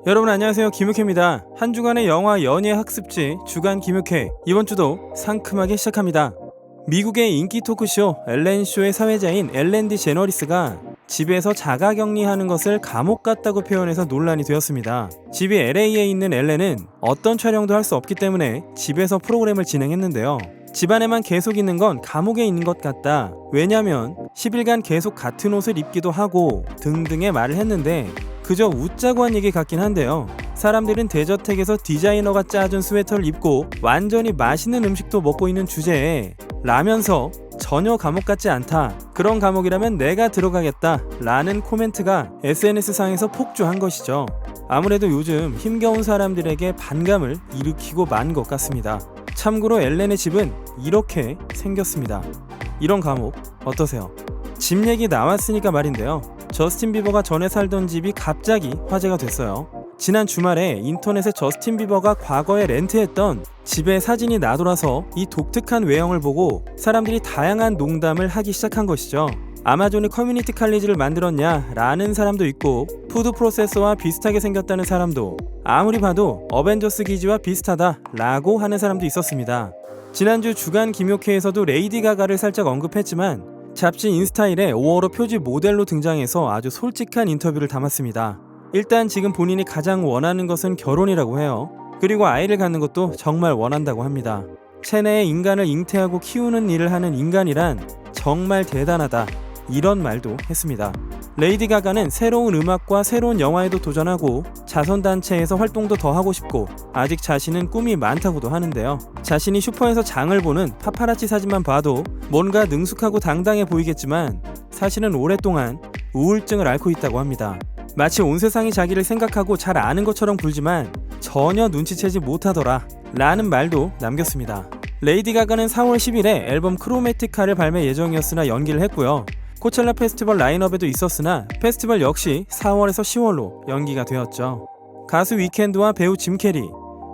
여러분 안녕하세요, 김욱혜입니다. 한 주간의 영화 연예 학습지 주간 김욱혜, 이번 주도 상큼하게 시작합니다. 미국의 인기 토크쇼 엘렌쇼의 사회자인 엘렌 디제너리스가 집에서 자가격리하는 것을 감옥 같다고 표현해서 논란이 되었습니다. 집이 LA에 있는 엘렌은 어떤 촬영도 할 수 없기 때문에 집에서 프로그램을 진행했는데요. 집안에만 계속 있는 건 감옥에 있는 것 같다. 왜냐면 10일간 계속 같은 옷을 입기도 하고 등등의 말을 했는데 그저 웃자고 한 얘기 같긴 한데요. 사람들은 대저택에서 디자이너가 짜준 스웨터를 입고 완전히 맛있는 음식도 먹고 있는 주제에 라면서 전혀 감옥 같지 않다, 그런 감옥이라면 내가 들어가겠다 라는 코멘트가 SNS상에서 폭주한 것이죠. 아무래도 요즘 힘겨운 사람들에게 반감을 일으키고 만 것 같습니다. 참고로 엘렌의 집은 이렇게 생겼습니다. 이런 감옥 어떠세요? 집 얘기 나왔으니까 말인데요. 저스틴 비버가 전에 살던 집이 갑자기 화제가 됐어요. 지난 주말에 인터넷에 저스틴 비버가 과거에 렌트했던 집의 사진이 나돌아서 이 독특한 외형을 보고 사람들이 다양한 농담을 하기 시작한 것이죠. 아마존이 커뮤니티 칼리지를 만들었냐 라는 사람도 있고, 푸드 프로세서와 비슷하게 생겼다는 사람도, 아무리 봐도 어벤져스 기지와 비슷하다 라고 하는 사람도 있었습니다. 지난주 주간 김효케에서도 레이디 가가를 살짝 언급했지만 잡지 인스타일에 5월호 표지 모델로 등장해서 아주 솔직한 인터뷰를 담았습니다. 일단 지금 본인이 가장 원하는 것은 결혼이라고 해요. 그리고 아이를 갖는 것도 정말 원한다고 합니다. 체내에 인간을 잉태하고 키우는 일을 하는 인간이란 정말 대단하다, 이런 말도 했습니다. 레이디 가가는 새로운 음악과 새로운 영화에도 도전하고 자선단체에서 활동도 더 하고 싶고 아직 자신은 꿈이 많다고도 하는데요. 자신이 슈퍼에서 장을 보는 파파라치 사진만 봐도 뭔가 능숙하고 당당해 보이겠지만 사실은 오랫동안 우울증을 앓고 있다고 합니다. 마치 온 세상이 자기를 생각하고 잘 아는 것처럼 굴지만 전혀 눈치채지 못하더라 라는 말도 남겼습니다. 레이디 가가는 4월 10일에 앨범 크로매티카를 발매 예정이었으나 연기를 했고요. 코첼라 페스티벌 라인업에도 있었으나 페스티벌 역시 4월에서 10월로 연기가 되었죠. 가수 위켄드와 배우 짐 캐리,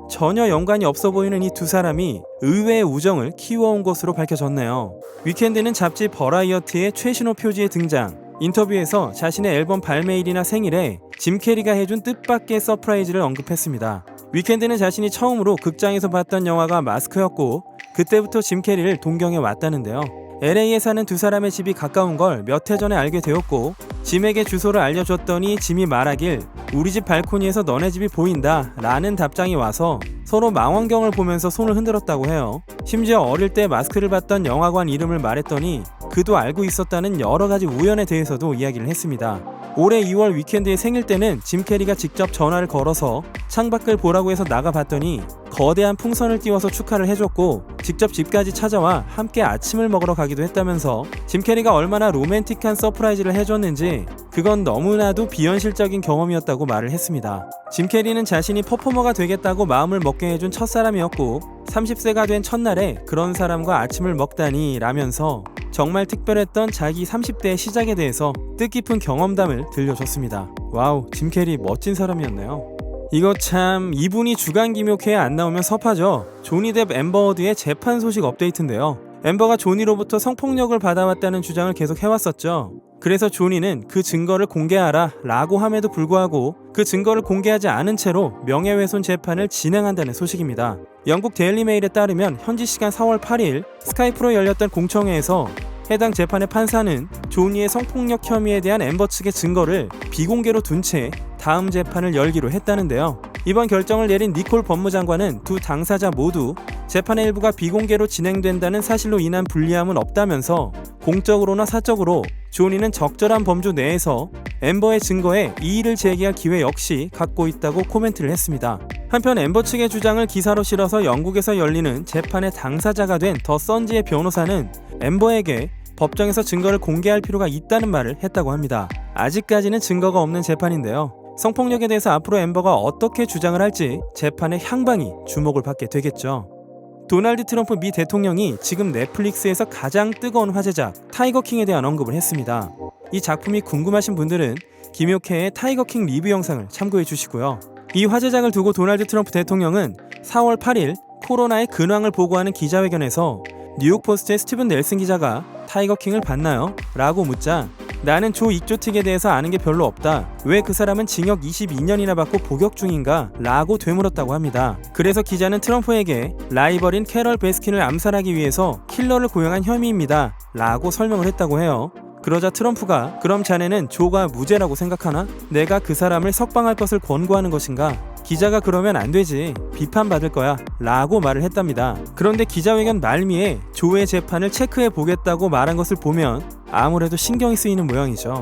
전혀 연관이 없어 보이는 이 두 사람이 의외의 우정을 키워온 것으로 밝혀졌네요. 위켄드는 잡지 버라이어티의 최신호 표지에 등장, 인터뷰에서 자신의 앨범 발매일이나 생일에 짐 캐리가 해준 뜻밖의 서프라이즈를 언급했습니다. 위켄드는 자신이 처음으로 극장에서 봤던 영화가 마스크였고 그때부터 짐 캐리를 동경해 왔다는데요. LA에 사는 두 사람의 집이 가까운 걸 몇 해 전에 알게 되었고 짐에게 주소를 알려줬더니 짐이 말하길 우리 집 발코니에서 너네 집이 보인다 라는 답장이 와서 서로 망원경을 보면서 손을 흔들었다고 해요. 심지어 어릴 때 마스크를 봤던 영화관 이름을 말했더니 그도 알고 있었다는 여러가지 우연에 대해서도 이야기를 했습니다. 올해 2월 위켄드의 생일 때는 짐 캐리가 직접 전화를 걸어서 창밖을 보라고 해서 나가봤더니 거대한 풍선을 띄워서 축하를 해줬고 직접 집까지 찾아와 함께 아침을 먹으러 가기도 했다면서 짐 캐리가 얼마나 로맨틱한 서프라이즈를 해줬는지 그건 너무나도 비현실적인 경험이었다고 말을 했습니다. 짐 캐리는 자신이 퍼포머가 되겠다고 마음을 먹게 해준 첫사람이었고 30세가 된 첫날에 그런 사람과 아침을 먹다니 라면서 정말 특별했던 자기 30대의 시작에 대해서 뜻깊은 경험담을 들려줬습니다. 와우, 짐 캐리 멋진 사람이었네요. 이거 참, 이분이 주간 김효케에 안 나오면 섭하죠. 조니 뎁 앰버 허드의 재판 소식 업데이트인데요. 앰버가 조니로부터 성폭력을 받아왔다는 주장을 계속 해왔었죠. 그래서 조니는 그 증거를 공개하라 라고 함에도 불구하고 그 증거를 공개하지 않은 채로 명예훼손 재판을 진행한다는 소식입니다. 영국 데일리메일에 따르면 현지 시간 4월 8일 스카이프로 열렸던 공청회에서 해당 재판의 판사는 조니의 성폭력 혐의에 대한 앰버 측의 증거를 비공개로 둔 채 다음 재판을 열기로 했다는데요. 이번 결정을 내린 니콜 법무장관은 두 당사자 모두 재판의 일부가 비공개로 진행된다는 사실로 인한 불리함은 없다면서 공적으로나 사적으로 조니는 적절한 범주 내에서 앰버의 증거에 이의를 제기할 기회 역시 갖고 있다고 코멘트를 했습니다. 한편 앰버 측의 주장을 기사로 실어서 영국에서 열리는 재판의 당사자가 된 더 선지의 변호사는 앰버에게 법정에서 증거를 공개할 필요가 있다는 말을 했다고 합니다. 아직까지는 증거가 없는 재판인데요. 성폭력에 대해서 앞으로 앰버가 어떻게 주장을 할지 재판의 향방이 주목을 받게 되겠죠. 도널드 트럼프 미 대통령이 지금 넷플릭스에서 가장 뜨거운 화제작 타이거킹에 대한 언급을 했습니다. 이 작품이 궁금하신 분들은 김효케의 타이거킹 리뷰 영상을 참고해 주시고요. 이 화제작을 두고 도널드 트럼프 대통령은 4월 8일 코로나의 근황을 보고하는 기자회견에서 뉴욕포스트의 스티븐 넬슨 기자가 타이거킹을 봤나요? 라고 묻자 나는 조 익조틱에 대해서 아는 게 별로 없다. 왜 그 사람은 징역 22년이나 받고 복역 중인가? 라고 되물었다고 합니다. 그래서 기자는 트럼프에게 라이벌인 캐럴 베스킨을 암살하기 위해서 킬러를 고용한 혐의입니다. 라고 설명을 했다고 해요. 그러자 트럼프가 그럼 자네는 조가 무죄라고 생각하나? 내가 그 사람을 석방할 것을 권고하는 것인가? 기자가 그러면 안 되지. 비판받을 거야. 라고 말을 했답니다. 그런데 기자회견 말미에 조의 재판을 체크해 보겠다고 말한 것을 보면 아무래도 신경이 쓰이는 모양이죠.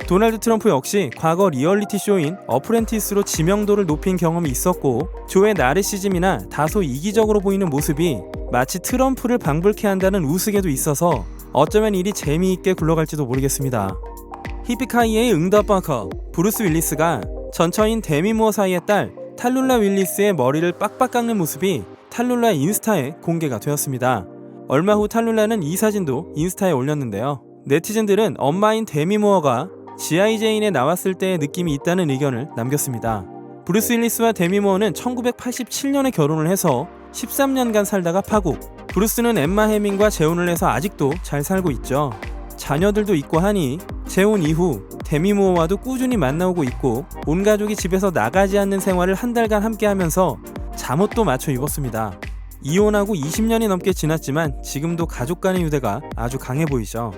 도널드 트럼프 역시 과거 리얼리티 쇼인 어프렌티스로 지명도를 높인 경험이 있었고 조의 나르시즘이나 다소 이기적으로 보이는 모습이 마치 트럼프를 방불케 한다는 우스개도 있어서 어쩌면 일이 재미있게 굴러갈지도 모르겠습니다. 히피카이의 응답버커 브루스 윌리스가 전처인 데미 무어 사이의 딸 탈룰라 윌리스의 머리를 빡빡 깎는 모습이 탈룰라 인스타에 공개가 되었습니다. 얼마 후 탈룰라는 이 사진도 인스타에 올렸는데요. 네티즌들은 엄마인 데미 무어가 G.I. 제인에 나왔을 때의 느낌이 있다는 의견을 남겼습니다. 브루스 윌리스와 데미 무어는 1987년에 결혼을 해서 13년간 살다가 파국. 브루스는 엠마 해밍과 재혼을 해서 아직도 잘 살고 있죠. 자녀들도 있고 하니 재혼 이후 데미 무어와도 꾸준히 만나오고 있고 온 가족이 집에서 나가지 않는 생활을 한 달간 함께 하면서 잠옷도 맞춰 입었습니다. 이혼하고 20년이 넘게 지났지만 지금도 가족 간의 유대가 아주 강해 보이죠.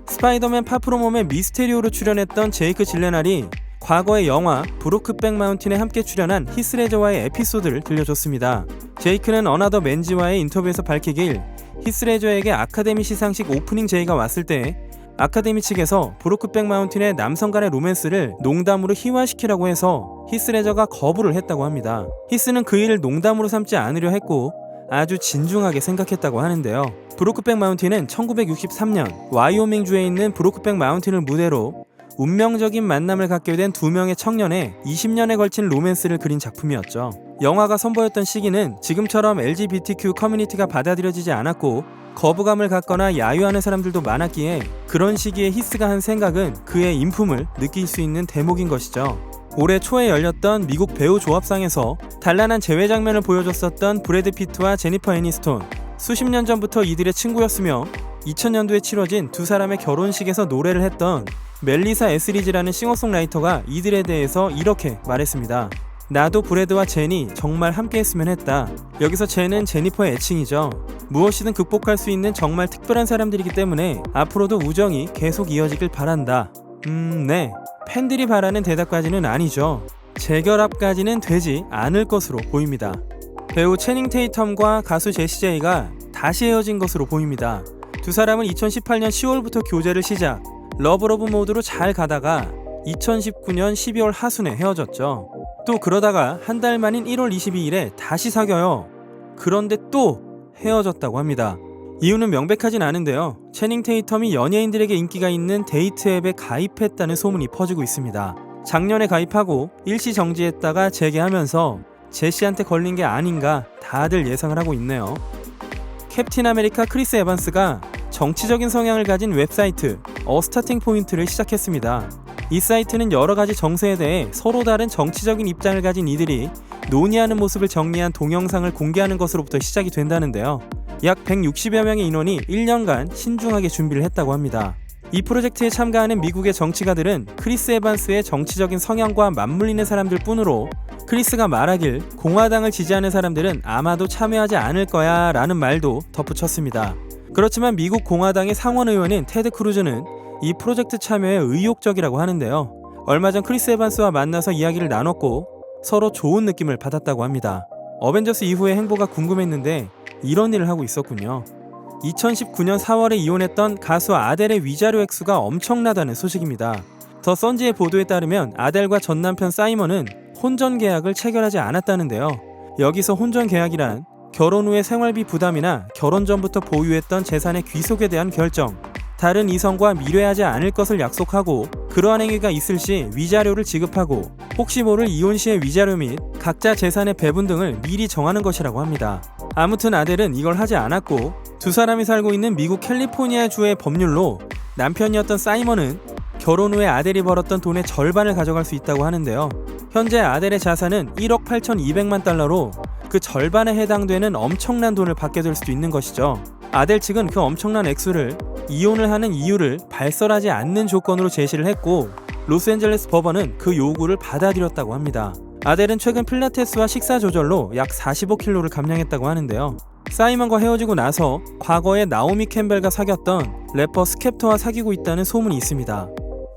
스파이더맨 파프로몸의 미스테리오로 출연했던 제이크 질레날이 과거의 영화 브로크백 마운틴에 함께 출연한 히스레저와의 에피소드를 들려줬습니다. 제이크는 어나더 맨지와의 인터뷰에서 밝히길 히스레저에게 아카데미 시상식 오프닝 제의가 왔을 때 아카데미 측에서 브로크백 마운틴의 남성 간의 로맨스를 농담으로 희화시키라고 해서 히스레저가 거부를 했다고 합니다. 히스는 그 일을 농담으로 삼지 않으려 했고 아주 진중하게 생각했다고 하는데요. 브로크백 마운틴은 1963년 와이오밍주에 있는 브로크백 마운틴을 무대로 운명적인 만남을 갖게 된 두 명의 청년의 20년에 걸친 로맨스를 그린 작품이었죠. 영화가 선보였던 시기는 지금처럼 LGBTQ 커뮤니티가 받아들여지지 않았고 거부감을 갖거나 야유하는 사람들도 많았기에 그런 시기에 히스가 한 생각은 그의 인품을 느낄 수 있는 대목인 것이죠. 올해 초에 열렸던 미국 배우 조합상에서 단란한 재회 장면을 보여줬었던 브래드 피트와 제니퍼 애니스톤. 수십 년 전부터 이들의 친구였으며 2000년도에 치러진 두 사람의 결혼식에서 노래를 했던 멜리사 에스리지라는 싱어송라이터가 이들에 대해서 이렇게 말했습니다. 나도 브래드와 제니 정말 함께 했으면 했다. 여기서 제는 제니퍼의 애칭이죠. 무엇이든 극복할 수 있는 정말 특별한 사람들이기 때문에 앞으로도 우정이 계속 이어지길 바란다. 네. 팬들이 바라는 대답까지는 아니죠. 재결합까지는 되지 않을 것으로 보입니다. 배우 채닝 테이텀과 가수 제시 제이가 다시 헤어진 것으로 보입니다. 두 사람은 2018년 10월부터 교제를 시작, 러브러브 모드로 잘 가다가 2019년 12월 하순에 헤어졌죠. 또 그러다가 한 달 만인 1월 22일에 다시 사겨요. 그런데 또 헤어졌다고 합니다. 이유는 명백하진 않은데요. 채닝 테이텀이 연예인들에게 인기가 있는 데이트 앱에 가입했다는 소문이 퍼지고 있습니다. 작년에 가입하고 일시 정지했다가 재개하면서 제시한테 걸린 게 아닌가 다들 예상을 하고 있네요. 캡틴 아메리카 크리스 에반스가 정치적인 성향을 가진 웹사이트 어스타팅 포인트를 시작했습니다. 이 사이트는 여러가지 정세에 대해 서로 다른 정치적인 입장을 가진 이들이 논의하는 모습을 정리한 동영상을 공개하는 것으로부터 시작이 된다는데요. 약 160여 명의 인원이 1년간 신중하게 준비를 했다고 합니다. 이 프로젝트에 참가하는 미국의 정치가들은 크리스 에반스의 정치적인 성향과 맞물리는 사람들 뿐으로 크리스가 말하길 공화당을 지지하는 사람들은 아마도 참여하지 않을 거야 라는 말도 덧붙였습니다. 그렇지만 미국 공화당의 상원의원인 테드 크루즈는 이 프로젝트 참여에 의욕적이라고 하는데요. 얼마 전 크리스 에반스와 만나서 이야기를 나눴고 서로 좋은 느낌을 받았다고 합니다. 어벤져스 이후의 행보가 궁금했는데 이런 일을 하고 있었군요. 2019년 4월에 이혼했던 가수 아델의 위자료 액수가 엄청나다는 소식입니다. 더 선지의 보도에 따르면 아델과 전 남편 사이먼은 혼전 계약을 체결하지 않았다는데요. 여기서 혼전 계약이란 결혼 후의 생활비 부담이나 결혼 전부터 보유했던 재산의 귀속에 대한 결정, 다른 이성과 미래하지 않을 것을 약속하고 그러한 행위가 있을 시 위자료를 지급하고 혹시 모를 이혼 시의 위자료 및 각자 재산의 배분 등을 미리 정하는 것이라고 합니다. 아무튼 아델은 이걸 하지 않았고 두 사람이 살고 있는 미국 캘리포니아 주의 법률로 남편이었던 사이먼은 결혼 후에 아델이 벌었던 돈의 절반을 가져갈 수 있다고 하는데요. 현재 아델의 자산은 1억 8,200만 달러로 그 절반에 해당되는 엄청난 돈을 받게 될 수도 있는 것이죠. 아델 측은 그 엄청난 액수를 이혼을 하는 이유를 발설하지 않는 조건으로 제시를 했고 로스앤젤레스 법원은 그 요구를 받아들였다고 합니다. 아델은 최근 필라테스와 식사 조절로 약 45kg를 감량했다고 하는데요. 사이먼과 헤어지고 나서 과거에 나오미 캠벨과 사귀었던 래퍼 스캡터와 사귀고 있다는 소문이 있습니다.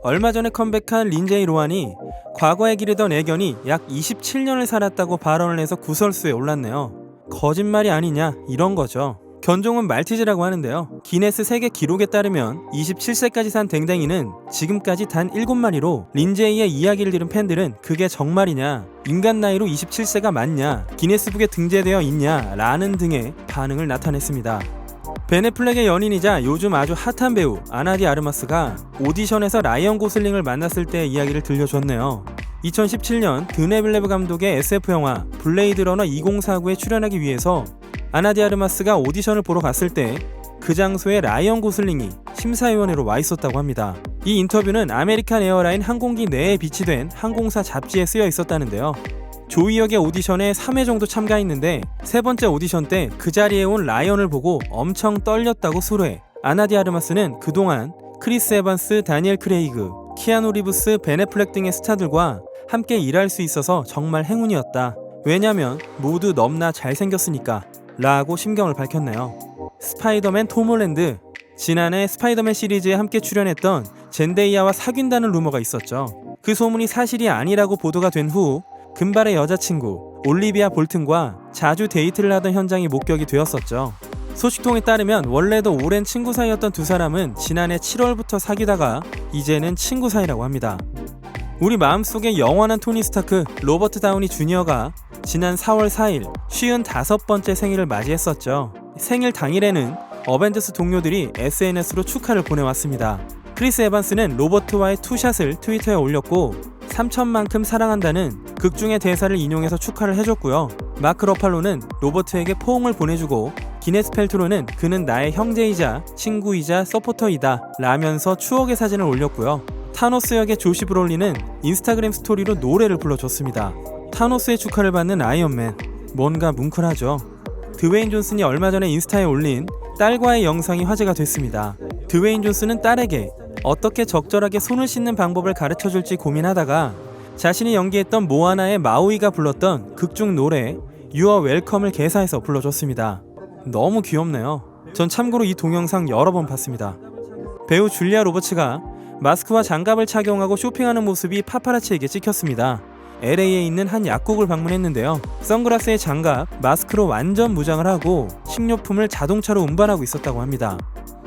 얼마 전에 컴백한 린제이 로한이 과거에 기르던 애견이 약 27년을 살았다고 발언을 해서 구설수에 올랐네요. 거짓말이 아니냐 이런 거죠. 견종은 말티즈라고 하는데요. 기네스 세계 기록에 따르면 27세까지 산 댕댕이는 지금까지 단 7마리로 린제이의 이야기를 들은 팬들은 그게 정말이냐, 인간 나이로 27세가 맞냐, 기네스북에 등재되어 있냐 라는 등의 반응을 나타냈습니다. 벤 애플렉의 연인이자 요즘 아주 핫한 배우 아나 디 아르마스가 오디션에서 라이언 고슬링을 만났을 때의 이야기를 들려줬네요. 2017년 드네 빌레브 감독의 SF 영화 블레이드 러너 2049에 출연하기 위해서 아나 디 아르마스가 오디션을 보러 갔을 때 그 장소에 라이언 고슬링이 심사위원회로 와 있었다고 합니다. 이 인터뷰는 아메리칸 에어라인 항공기 내에 비치된 항공사 잡지에 쓰여 있었다는데요. 조이 역의 오디션에 3회 정도 참가했는데 세 번째 오디션 때 그 자리에 온 라이언을 보고 엄청 떨렸다고 수로해. 아나 디 아르마스는 그동안 크리스 에반스, 다니엘 크레이그, 키아누 리브스, 벤 애플렉 등의 스타들과 함께 일할 수 있어서 정말 행운이었다. 왜냐면 모두 넘나 잘생겼으니까 라고 심경을 밝혔네요. 스파이더맨 톰 홀랜드, 지난해 스파이더맨 시리즈에 함께 출연했던 젠데이아와 사귄다는 루머가 있었죠. 그 소문이 사실이 아니라고 보도가 된 후 금발의 여자친구 올리비아 볼튼과 자주 데이트를 하던 현장이 목격이 되었었죠. 소식통에 따르면 원래도 오랜 친구 사이였던 두 사람은 지난해 7월부터 사귀다가 이제는 친구 사이라고 합니다. 우리 마음속에 영원한 토니 스타크 로버트 다우니 주니어가 지난 4월 4일 55번째 생일을 맞이했었죠. 생일 당일에는 어벤져스 동료들이 SNS로 축하를 보내왔습니다. 크리스 에반스는 로버트와의 투샷을 트위터에 올렸고 3천만큼 사랑한다는 극중의 대사를 인용해서 축하를 해줬고요. 마크 러팔로는 로버트에게 포옹을 보내주고 기네스 펠트로는 그는 나의 형제이자 친구이자 서포터이다 라면서 추억의 사진을 올렸고요. 타노스 역의 조시 브롤리는 인스타그램 스토리로 노래를 불러줬습니다. 타노스의 축하를 받는 아이언맨, 뭔가 뭉클하죠. 드웨인 존슨이 얼마 전에 인스타에 올린 딸과의 영상이 화제가 됐습니다. 드웨인 존슨은 딸에게 어떻게 적절하게 손을 씻는 방법을 가르쳐줄지 고민하다가 자신이 연기했던 모아나의 마우이가 불렀던 극중 노래 You Are Welcome을 개사해서 불러줬습니다. 너무 귀엽네요. 전 참고로 이 동영상 여러 번 봤습니다. 배우 줄리아 로버츠가 마스크와 장갑을 착용하고 쇼핑하는 모습이 파파라치에게 찍혔습니다. LA에 있는 한 약국을 방문했는데요. 선글라스에 장갑, 마스크로 완전 무장을 하고 식료품을 자동차로 운반하고 있었다고 합니다.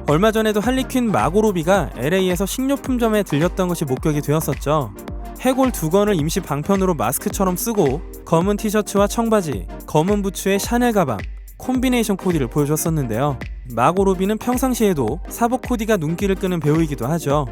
얼마 전에도 할리퀸 마고 로비가 LA에서 식료품점에 들렸던 것이 목격이 되었었죠. 해골 2건을 임시 방편으로 마스크처럼 쓰고 검은 티셔츠와 청바지, 검은 부츠에 샤넬 가방, 콤비네이션 코디를 보여줬었는데요. 마고 로비는 평상시에도 사복 코디가 눈길을 끄는 배우이기도 하죠.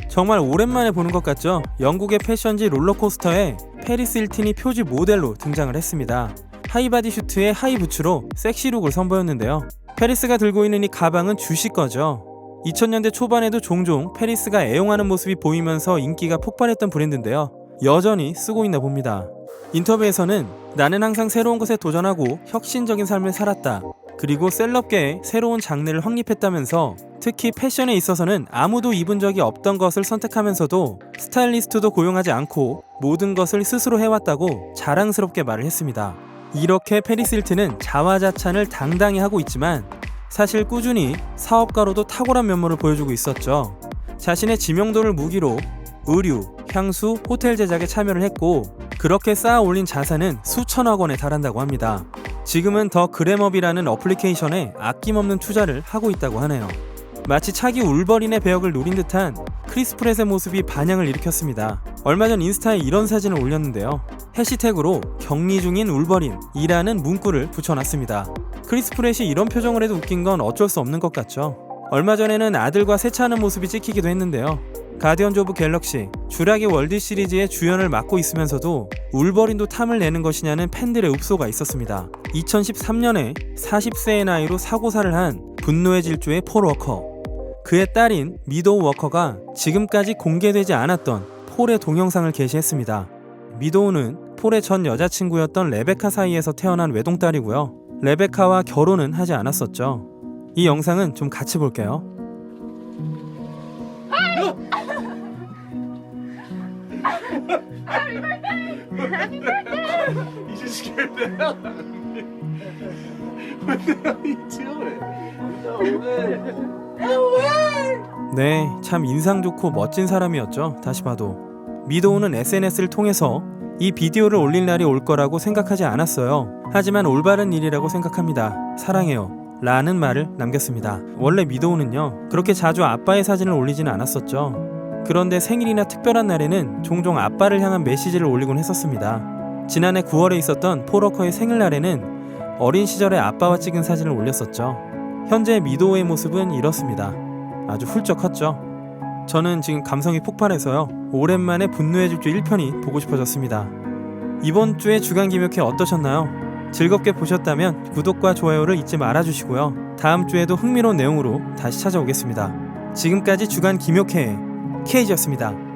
정말 오랜만에 보는 것 같죠? 영국의 패션지 롤러코스터에 페리스 힐튼이 표지 모델로 등장을 했습니다. 하이바디 슈트에 하이 부츠로 섹시룩을 선보였는데요. 페리스가 들고 있는 이 가방은 주시 거죠. 2000년대 초반에도 종종 페리스가 애용하는 모습이 보이면서 인기가 폭발했던 브랜드인데요. 여전히 쓰고 있나 봅니다. 인터뷰에서는 나는 항상 새로운 것에 도전하고 혁신적인 삶을 살았다. 그리고 셀럽계에 새로운 장르를 확립했다면서 특히 패션에 있어서는 아무도 입은 적이 없던 것을 선택하면서도 스타일리스트도 고용하지 않고 모든 것을 스스로 해왔다고 자랑스럽게 말을 했습니다. 이렇게 페리스 힐튼은 자화자찬을 당당히 하고 있지만 사실 꾸준히 사업가로도 탁월한 면모를 보여주고 있었죠. 자신의 지명도를 무기로 의류, 향수, 호텔 제작에 참여를 했고 그렇게 쌓아 올린 자산은 수천억 원에 달한다고 합니다. 지금은 더 그램업이라는 어플리케이션에 아낌없는 투자를 하고 있다고 하네요. 마치 차기 울버린의 배역을 노린 듯한 크리스 프렛의 모습이 반향을 일으켰습니다. 얼마 전 인스타에 이런 사진을 올렸는데요. 해시태그로 격리 중인 울버린이라는 문구를 붙여놨습니다. 크리스 프렛이 이런 표정을 해도 웃긴 건 어쩔 수 없는 것 같죠. 얼마 전에는 아들과 세차하는 모습이 찍히기도 했는데요. 가디언즈 오브 갤럭시, 주라기 월드 시리즈의 주연을 맡고 있으면서도 울버린도 탐을 내는 것이냐는 팬들의 읍소가 있었습니다. 2013년에 40세의 나이로 사고사를 한 분노의 질주의 폴 워커, 그의 딸인 미도우 워커가 지금까지 공개되지 않았던 폴의 동영상을 게시했습니다. 미도우는 폴의 전 여자친구였던 레베카 사이에서 태어난 외동딸이고요. 레베카와 결혼은 하지 않았었죠. 이 영상은 좀 같이 볼게요. 네, 참 인상 좋고 멋진 사람이었죠. 다시 봐도. 미도우는 SNS를 통해서 이 비디오를 올릴 날이 올 거라고 생각하지 않았어요. 하지만 올바른 일이라고 생각합니다. 사랑해요 라는 말을 남겼습니다. 원래 미도우는요, 그렇게 자주 아빠의 사진을 올리지는 않았었죠. 그런데 생일이나 특별한 날에는 종종 아빠를 향한 메시지를 올리곤 했었습니다. 지난해 9월에 있었던 폴워커의 생일날에는 어린 시절의 아빠와 찍은 사진을 올렸었죠. 현재 미도우의 모습은 이렇습니다. 아주 훌쩍 컸죠. 저는 지금 감성이 폭발해서요, 오랜만에 분노의 질주 1편이 보고 싶어졌습니다. 이번 주에 주간 김효캐 어떠셨나요? 즐겁게 보셨다면 구독과 좋아요를 잊지 말아주시고요. 다음 주에도 흥미로운 내용으로 다시 찾아오겠습니다. 지금까지 주간 김효캐 K지였습니다.